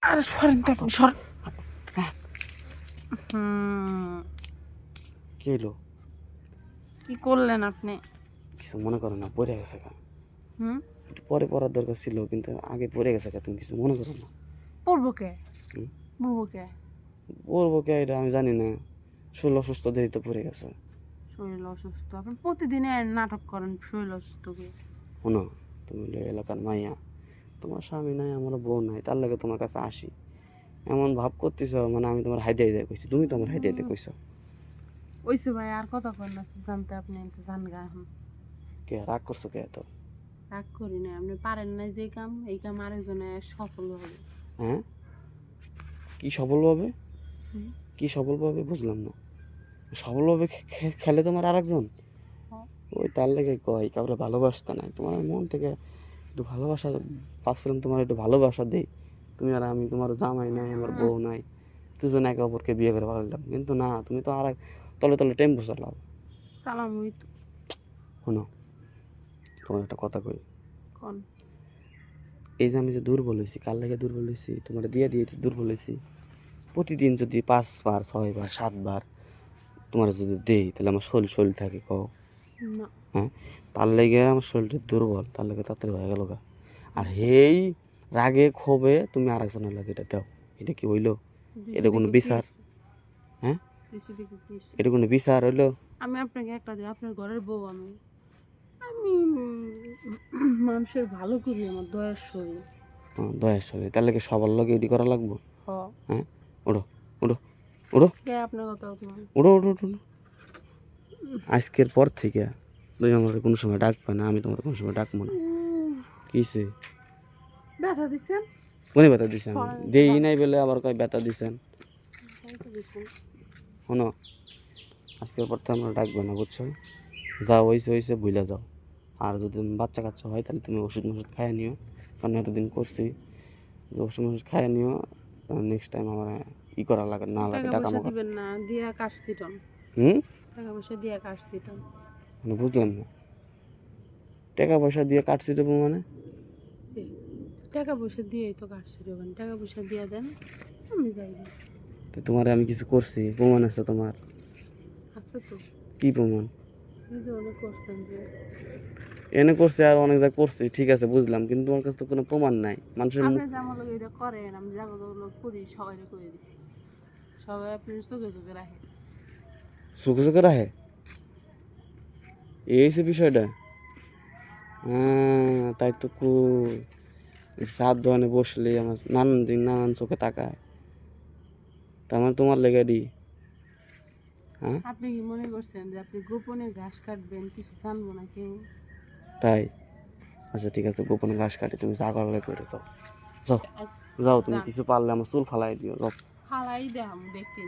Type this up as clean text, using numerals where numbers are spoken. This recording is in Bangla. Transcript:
আরে সরেন তো আপনি, সরেন। কি হইলো? কি করলেন আপনি? কিছু মনে করো না, পড়ে গেছে গা। হুম একটু পরে পড়ার দরকার ছিল, কিন্তু আগে পড়ে গেছে গা। তুমি কিছু মনে করো না। পড়বো কে? হুম? পড়বো কে? পড়বো কে এটা আমি জানি না। শরীর অসুস্থ দেরি তো পড়ে গেছে। শরীর অসুস্থ? আপনি প্রতিদিনে নাটক করেন শরীর অসুস্থ করে। শোনো, তুমি হলো এলাকার মাইয়া, তোমার স্বামী নাই, আমার বউ নাই, তার লাগে তোমার কাছে আসি। এমন ভাব করতেছ মানে আমি তোমার হাইটে হাইটে কইছি, তুমি তো আমার হাইটে হাইটে কইছো। ওইসে ভাই, আর কথা কন না, জানতে আপনি তো জান গা এখন। কে রাগ করছো কে এত? রাগ করি না, আপনি পারেন না যে কাম, এই কাম আরেকজনে সফল হবে। হ্যাঁ, কি সফলভাবে? হুম। কি সফলভাবে বুঝলাম না। সফলভাবে খেলে তোমার আরেকজন? হ্যাঁ। ওই তার লেগে কয় কাউরে ভালোবাসতে নাই, তোমার মন থেকে একটু ভালোবাসা ভাবছিলাম, তোমার একটু ভালোবাসা দেই। তুমি আর আমি, তোমার জামাই নাই, আমার বউ নাই, দুজন একে অপরকে বিয়ে করে ভাবলাম, কিন্তু না, তুমি তো আর তলে তলে টেম্পো চালাও। সালাম ওই তো। শোনো, তোমার একটা কথা কই। কন। এই যে আমি যে দুর্বল হয়েছি, কার লেগে দুর্বল হয়েছি? তোমার দিয়ে দিয়ে দুর্বল হয়েছি। প্রতিদিন যদি 5 বার 6 বার 7 বার তোমার যদি দেই, তাহলে আমার শরীর শরীর থাকে কও। না। হ্যাঁ, তার লেগে আমার শরীরটা দুর্বল, তার লেগে তাড়াতাড়ি হয়ে গেল গা। আর হেই রাগে ক্ষোভে তুমি আরেকজনের লাগে এটা দাও, এটা কি হইলো? এটা কোনো বিচার? হ্যাঁ, এটা কোনো বিচার হইলো? আমি আপনাকে একটা দিই, আপনার ঘরের বউ আমি। আমি মানুষের ভালো করি, আমার দয়ার শরীর। দয়ার শরীর, তার লেগে সবার লগে এডি করা লাগবো? হ। হ্যাঁ, ওঠো, ওঠো, ওঠো, কে আপনার কথা অপমান? ওঠো, ওঠো, ওঠো। আজকের পর থেকে তুমি আমার কোনো সময় ডাকবে না, আমি তোমার কোনো সময় ডাকবো না। কিসে ব্যথা দিছেন? কোনে ব্যথা দিছেন? দেই নাই বলে আবার কয় ব্যথা দিছেন। শোনো, আজকের পর থেকে আমরা ডাকবে না, বুঝছো? যা হয়েছে হয়েছে, ভুলে যাও। আর যদি বাচ্চা কাচ্চা হয়, তাহলে তুমি ওষুধ মষুধ খাইয়ে নিও, কারণ এতদিন করছি। ওষুধ মষুধ খাইয়ে নিও, নেক্সট টাইম আমার ই করা লাগে না, লাগে টাকা টাকা পয়সা মাকা। দিবেন না, দিয়া কাটছি টন। হুম, টাকা পয়সা দিয়া কাটছি টন। মানে বুঝলাম না, টাকা পয়সা দিয়ে কাটছি দেবো মানে? টাকা পয়সা দিয়েই তো কাটছি দেবেন, টাকা পয়সা দিয়া দেন, আমি যাই। তো তোমার আমি কিছু করছি? প্রমাণ আছে তোমার? আছে তো। কি প্রমাণ? নিজে অনেক করছেন যে। এনে করছি আর অনেক জায়গায় করছি, ঠিক আছে বুঝলাম, কিন্তু তোমার কাছে তো কোনো প্রমাণ নাই। মানুষের মুখ আপনি যে আমার লোক এটা করেন, আমি জাগত লোক করি, সবাই করে দিছি। সবাই আপনি চোখে চোখে রাখে। চোখে চোখে রাখে, এই সে বিষয়টা। হ্যাঁ, তাই তো কই, সাত দোকানে বসলে আমার নানান দিন নানান চোখে তাকায়, তার মানে তোমার লেগে দি। হ্যাঁ, আপনি কি মনে করছেন যে আপনি গোপনে ঘাস কাটবেন, কিছু জানবো না কেউ? তাই? আচ্ছা ঠিক আছে, গোপনে ঘাস কাটি, তুমি যা করলে করে যাও। যাও, যাও, তুমি কিছু পারলে আমার চুল ফালাই দিও, যাও। হালাই দেখাম দেখতে।